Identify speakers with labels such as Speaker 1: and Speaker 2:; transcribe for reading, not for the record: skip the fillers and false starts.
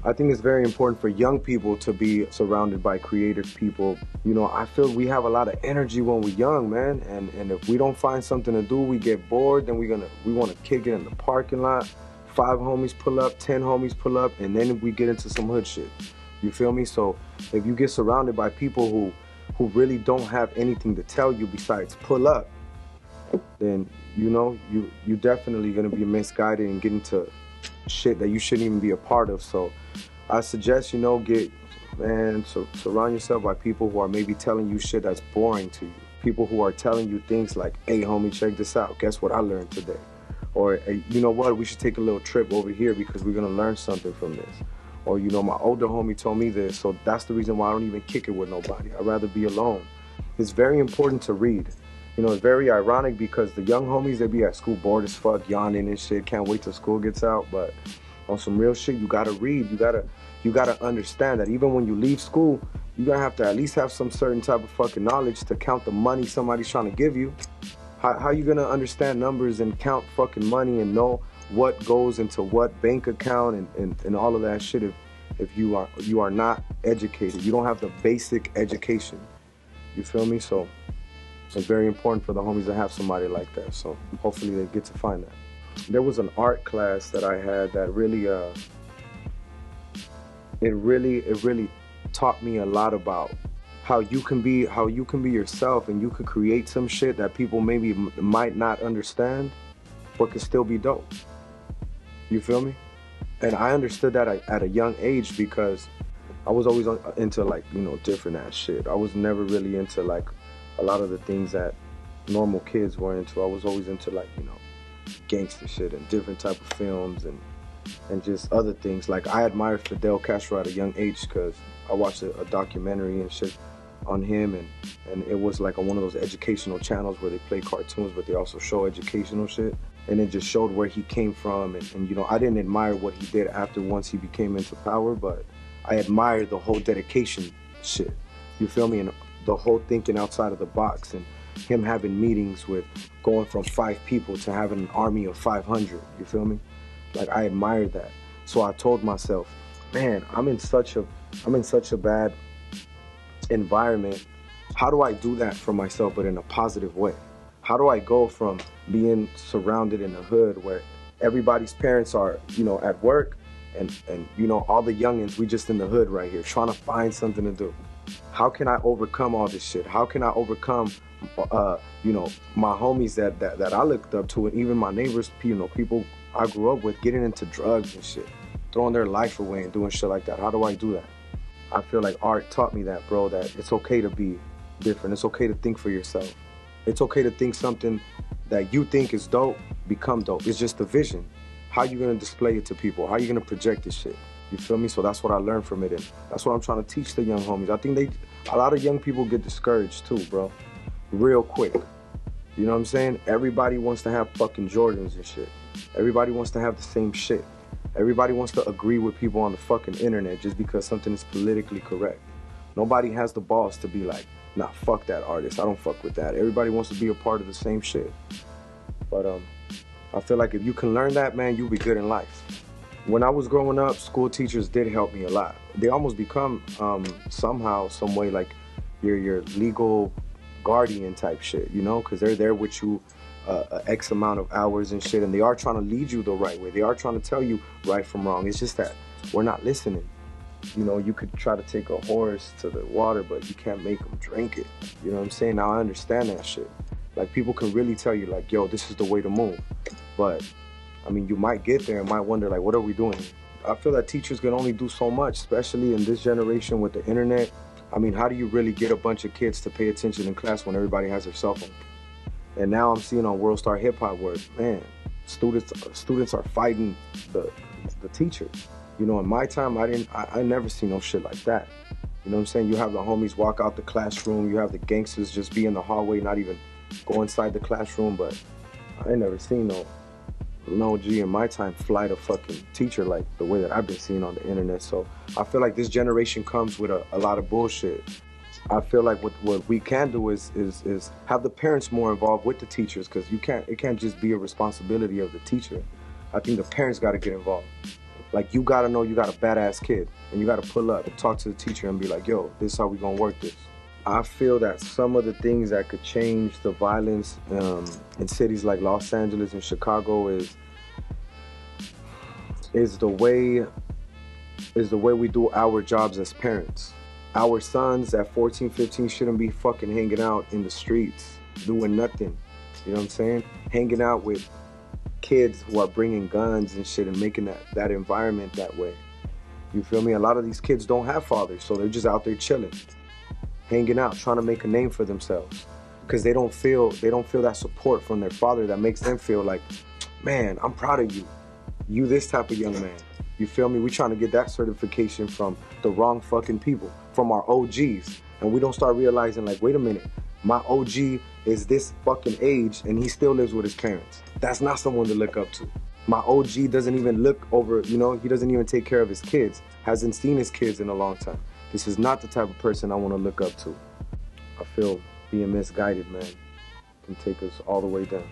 Speaker 1: I think it's very important for young people to be surrounded by creative people. You know, I feel we have a lot of energy when we're young, man. And if we don't find something to do, we get bored, then we want to kick it in the parking lot. 5 homies pull up, 10 homies pull up, and then we get into some hood shit. You feel me? So if you get surrounded by people who really don't have anything to tell you besides pull up, then you know you definitely gonna be misguided and get into shit that you shouldn't even be a part of. So I suggest, you know, surround yourself by people who are maybe telling you shit that's boring to you. People who are telling you things like, hey homie, check this out, guess what I learned today? Or hey, you know what, we should take a little trip over here because we're gonna learn something from this. Or, you know, my older homie told me this, so that's the reason why I don't even kick it with nobody. I'd rather be alone. It's very important to read. You know, it's very ironic because the young homies, they be at school bored as fuck, yawning and shit, can't wait till school gets out. But on some real shit, you gotta read. You gotta understand that even when you leave school, you're gonna have to at least have some certain type of fucking knowledge to count the money somebody's trying to give you. How you gonna understand numbers and count fucking money and know what goes into what bank account and all of that shit if you are not educated? You don't have the basic education. You feel me? So it's very important for the homies to have somebody like that. So hopefully they get to find that. There was an art class that I had that really it really taught me a lot about how you can be yourself, and you could create some shit that people maybe might not understand but could still be dope. You feel me? And I understood that at a young age because I was always into, like, you know, different ass shit. I was never really into like a lot of the things that normal kids were into. I was always into, like, you know, gangster shit and different type of films and just other things. Like, I admired Fidel Castro at a young age because I watched a documentary and shit on him, and it was like on one of those educational channels where they play cartoons but they also show educational shit, and it just showed where he came from, and you know, I didn't admire what he did after once he became into power, but I admired the whole dedication shit. You feel me? And the whole thinking outside of the box, and him having meetings with going from 5 people to having an army of 500. You feel me? Like, I admired that. So I told myself, man, I'm in such a bad environment. How do I do that for myself, but in a positive way? How do I go from being surrounded in the hood where everybody's parents are, you know, at work, and you know, all the youngins, we just in the hood right here trying to find something to do? How can I overcome all this shit? How can I overcome, you know, my homies that I looked up to, and even my neighbors, you know, people I grew up with, getting into drugs and shit, throwing their life away and doing shit like that? How do I do that? I feel like art taught me that, bro, that it's okay to be different. It's okay to think for yourself. It's okay to think something that you think is dope, become dope. It's just a vision. How you gonna display it to people? How you gonna project this shit? You feel me? So that's what I learned from it, and that's what I'm trying to teach the young homies. I think a lot of young people get discouraged too, bro, real quick. You know what I'm saying? Everybody wants to have fucking Jordans and shit. Everybody wants to have the same shit. Everybody wants to agree with people on the fucking internet just because something is politically correct. Nobody has the balls to be like, nah, fuck that artist, I don't fuck with that. Everybody wants to be a part of the same shit. But I feel like if you can learn that, man, you'll be good in life. When I was growing up, school teachers did help me a lot. They almost become somehow, some way, like your legal guardian type shit, you know, because they're there with you X amount of hours and shit, and they are trying to lead you the right way. They are trying to tell you right from wrong. It's just that we're not listening. You know, you could try to take a horse to the water, but you can't make them drink it. You know what I'm saying? Now I understand that shit. Like, people can really tell you, like, yo, this is the way to move. But, I mean, you might get there and might wonder, like, what are we doing here? I feel that teachers can only do so much, especially in this generation with the internet. I mean, how do you really get a bunch of kids to pay attention in class when everybody has their cell phone? And now I'm seeing on World Star Hip Hop where, man, students are fighting the teachers. You know, in my time, I never seen no shit like that. You know what I'm saying? You have the homies walk out the classroom, you have the gangsters just be in the hallway, not even go inside the classroom, but I ain't never seen no G in my time fly the fucking teacher like the way that I've been seeing on the internet. So I feel like this generation comes with a lot of bullshit. I feel like what we can do is have the parents more involved with the teachers, because it can't just be a responsibility of the teacher. I think the parents got to get involved. Like, you gotta know you got a badass kid, and you gotta pull up and talk to the teacher and be like, yo, this is how we gonna work this. I feel that some of the things that could change the violence in cities like Los Angeles and Chicago is the way we do our jobs as parents. Our sons at 14, 15 shouldn't be fucking hanging out in the streets doing nothing. You know what I'm saying? Hanging out with kids who are bringing guns and shit and making that environment that way. You feel me? A lot of these kids don't have fathers, so they're just out there chilling, hanging out, trying to make a name for themselves, because they don't feel that support from their father that makes them feel like, man, I'm proud of you. You this type of young man. You feel me? We trying to get that certification from the wrong fucking people, from our OGs, and we don't start realizing, like, wait a minute, my OG is this fucking age and he still lives with his parents. That's not someone to look up to. My OG doesn't even look over, you know, he doesn't even take care of his kids, hasn't seen his kids in a long time. This is not the type of person I want to look up to. I feel being misguided, man, can take us all the way down.